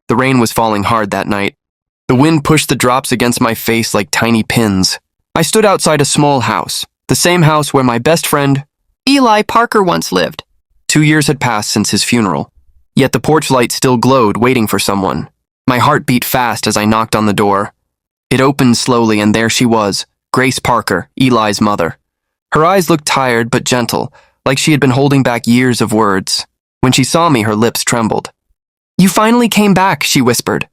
The rain was falling hard that night. The wind pushed the drops against my face like tiny pins. I stood outside a small house, the same house where my best friend, Eli Parker, once lived. 2 years had passed since his funeral, yet the porch light still glowed, waiting for someone. My heart beat fast as I knocked on the door. It opened slowly, and there she was, Grace Parker, Eli's mother. Her eyes looked tired but gentle, like she had been holding back years of words. When she saw me, her lips trembled. "You finally came back," she whispered.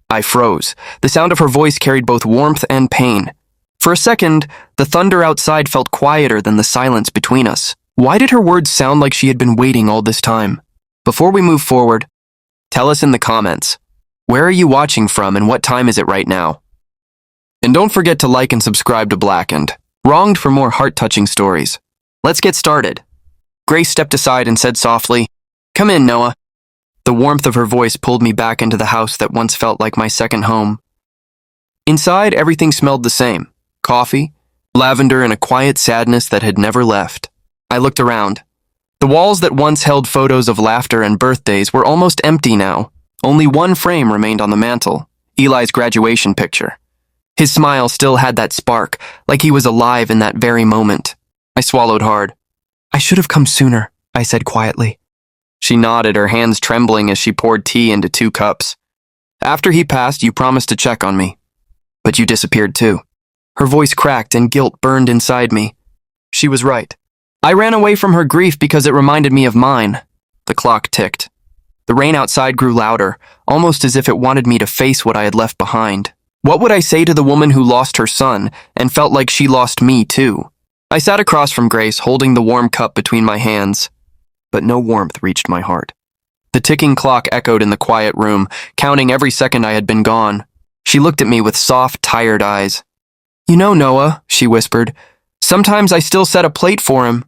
I froze. The sound of her voice carried both warmth and pain. For a second, the thunder outside felt quieter than the silence between us. Why did her words sound like she had been waiting all this time? Before we move forward, tell us in the comments, where are you watching from and what time is it right now? And don't forget to like and subscribe to Blackened, Wronged, for more heart-touching stories. Let's get started. Grace stepped aside and said softly, "Come in, Noah." The warmth of her voice pulled me back into the house that once felt like my second home. Inside, everything smelled the same: coffee, lavender, and a quiet sadness that had never left. I looked around. The walls that once held photos of laughter and birthdays were almost empty now. Only one frame remained on the mantel, Eli's graduation picture. His smile still had that spark, like he was alive in that very moment. I swallowed hard. "I should have come sooner," I said quietly. She nodded, her hands trembling as she poured tea into 2 cups. "After he passed, you promised to check on me. But you disappeared too." Her voice cracked and guilt burned inside me. She was right. I ran away from her grief because it reminded me of mine. The clock ticked. The rain outside grew louder, almost as if it wanted me to face what I had left behind. What would I say to the woman who lost her son and felt like she lost me too? I sat across from Grace, holding the warm cup between my hands. But no warmth reached my heart. The ticking clock echoed in the quiet room, counting every second I had been gone. She looked at me with soft, tired eyes. "You know, Noah," she whispered, "sometimes I still set a plate for him.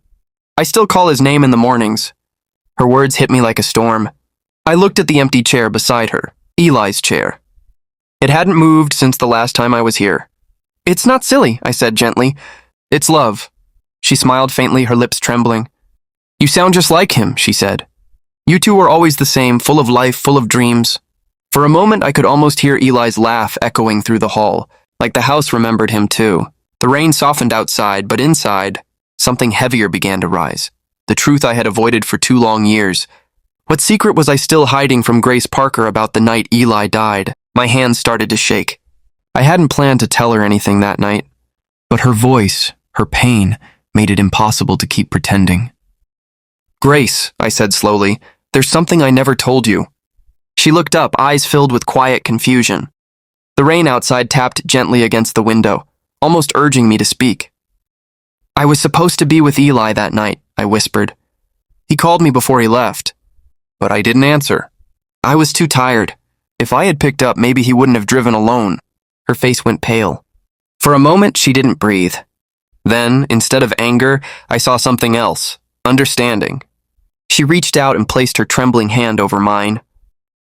I still call his name in the mornings." Her words hit me like a storm. I looked at the empty chair beside her, Eli's chair. It hadn't moved since the last time I was here. "It's not silly," I said gently. "It's love." She smiled faintly, her lips trembling. "You sound just like him," she said. "You two were always the same, full of life, full of dreams." For a moment, I could almost hear Eli's laugh echoing through the hall, like the house remembered him too. The rain softened outside, but inside, something heavier began to rise. The truth I had avoided for 2 long years. What secret was I still hiding from Grace Parker about the night Eli died? My hands started to shake. I hadn't planned to tell her anything that night, but her voice, her pain, made it impossible to keep pretending. "Grace," I said slowly, "there's something I never told you." She looked up, eyes filled with quiet confusion. The rain outside tapped gently against the window, almost urging me to speak. "I was supposed to be with Eli that night," I whispered. "He called me before he left, but I didn't answer. I was too tired. If I had picked up, maybe he wouldn't have driven alone." Her face went pale. For a moment, she didn't breathe. Then, instead of anger, I saw something else: understanding. She reached out and placed her trembling hand over mine.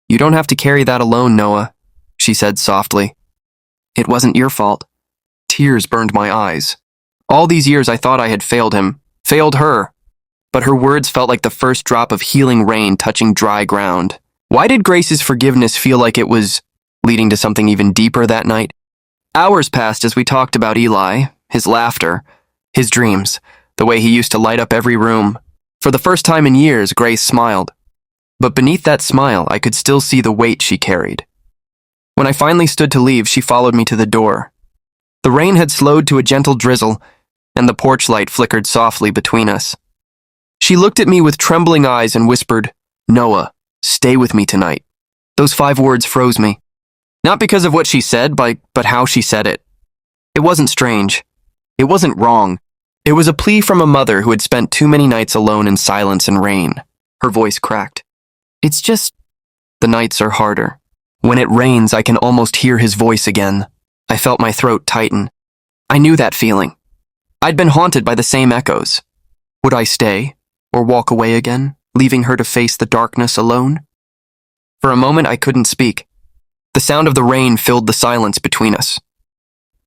"You don't have to carry that alone, Noah," she said softly. "It wasn't your fault." Tears burned my eyes. All these years I thought I had failed him, failed her. But her words felt like the first drop of healing rain touching dry ground. Why did Grace's forgiveness feel like it was leading to something even deeper that night? Hours passed as we talked about Eli, his laughter, his dreams, the way he used to light up every room. For the first time in years, Grace smiled. But beneath that smile, I could still see the weight she carried. When I finally stood to leave, she followed me to the door. The rain had slowed to a gentle drizzle, and the porch light flickered softly between us. She looked at me with trembling eyes and whispered, "Noah, stay with me tonight." Those 5 words froze me. Not because of what she said, but how she said it. It wasn't strange. It wasn't wrong. It was a plea from a mother who had spent too many nights alone in silence and rain. Her voice cracked. "It's just, the nights are harder. When it rains, I can almost hear his voice again." I felt my throat tighten. I knew that feeling. I'd been haunted by the same echoes. Would I stay, or walk away again, leaving her to face the darkness alone? For a moment, I couldn't speak. The sound of the rain filled the silence between us.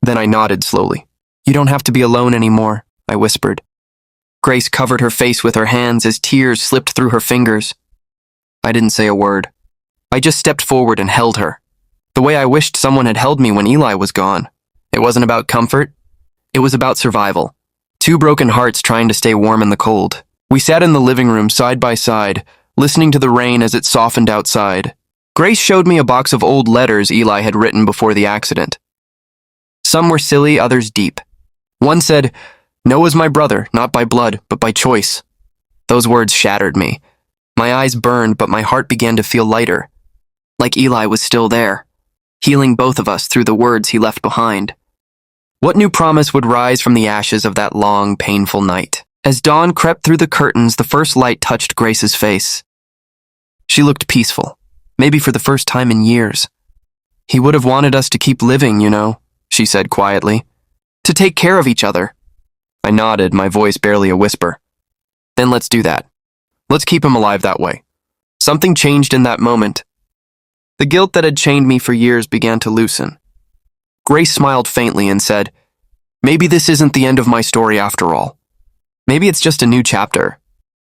Then I nodded slowly. "You don't have to be alone anymore," I whispered. Grace covered her face with her hands as tears slipped through her fingers. I didn't say a word. I just stepped forward and held her, the way I wished someone had held me when Eli was gone. It wasn't about comfort. It was about survival. Two broken hearts trying to stay warm in the cold. We sat in the living room side by side, listening to the rain as it softened outside. Grace showed me a box of old letters Eli had written before the accident. Some were silly, others deep. One said, "Noah's my brother, not by blood, but by choice." Those words shattered me. My eyes burned, but my heart began to feel lighter. Like Eli was still there, healing both of us through the words he left behind. What new promise would rise from the ashes of that long, painful night? As dawn crept through the curtains, the first light touched Grace's face. She looked peaceful, maybe for the first time in years. "He would have wanted us to keep living, you know," she said quietly. "To take care of each other." I nodded, my voice barely a whisper. "Then let's do that. Let's keep him alive that way." Something changed in that moment. The guilt that had chained me for years began to loosen. Grace smiled faintly and said, "Maybe this isn't the end of my story after all. Maybe it's just a new chapter."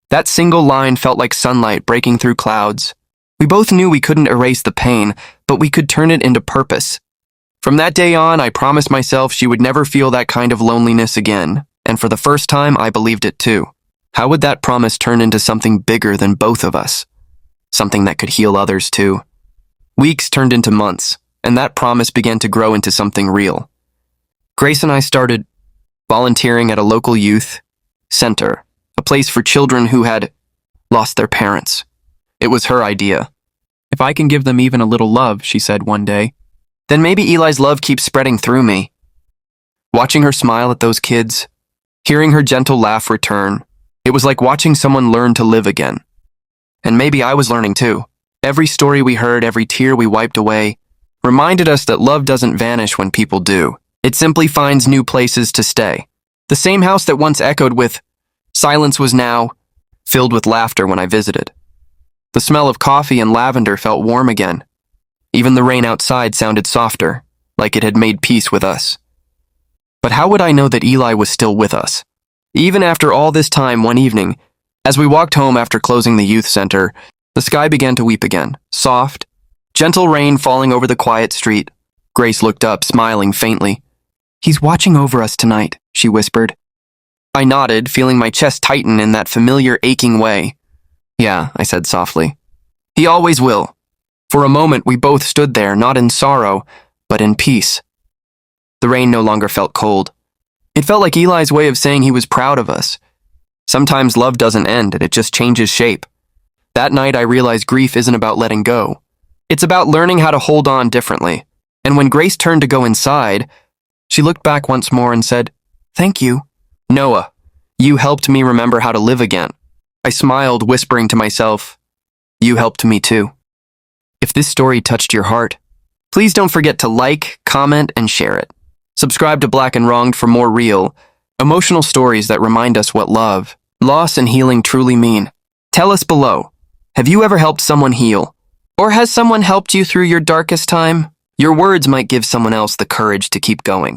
That single line felt like sunlight breaking through clouds. We both knew we couldn't erase the pain, but we could turn it into purpose. From that day on, I promised myself she would never feel that kind of loneliness again, and for the first time, I believed it too. How would that promise turn into something bigger than both of us? Something that could heal others too. Weeks turned into months, and that promise began to grow into something real. Grace and I started volunteering at a local youth center, a place for children who had lost their parents. It was her idea. "If I can give them even a little love," she said one day, "then maybe Eli's love keeps spreading through me." Watching her smile at those kids, hearing her gentle laugh return, it was like watching someone learn to live again. And maybe I was learning too. Every story we heard, every tear we wiped away, reminded us that love doesn't vanish when people do. It simply finds new places to stay. The same house that once echoed with silence was now filled with laughter when I visited. The smell of coffee and lavender felt warm again. Even the rain outside sounded softer, like it had made peace with us. But how would I know that Eli was still with us? Even after all this time, one evening, as we walked home after closing the youth center, the sky began to weep again, soft, gentle rain falling over the quiet street. Grace looked up, smiling faintly. "He's watching over us tonight," she whispered. I nodded, feeling my chest tighten in that familiar aching way. "Yeah," I said softly. "He always will." For a moment, we both stood there, not in sorrow, but in peace. The rain no longer felt cold. It felt like Eli's way of saying he was proud of us. Sometimes love doesn't end, it just changes shape. That night, I realized grief isn't about letting go. It's about learning how to hold on differently. And when Grace turned to go inside, she looked back once more and said, "Thank you, Noah. You helped me remember how to live again." I smiled, whispering to myself, "You helped me too." If this story touched your heart, please don't forget to like, comment, and share it. Subscribe to Black and Wronged for more real, emotional stories that remind us what love, loss, and healing truly mean. Tell us below, have you ever helped someone heal? Or has someone helped you through your darkest time? Your words might give someone else the courage to keep going.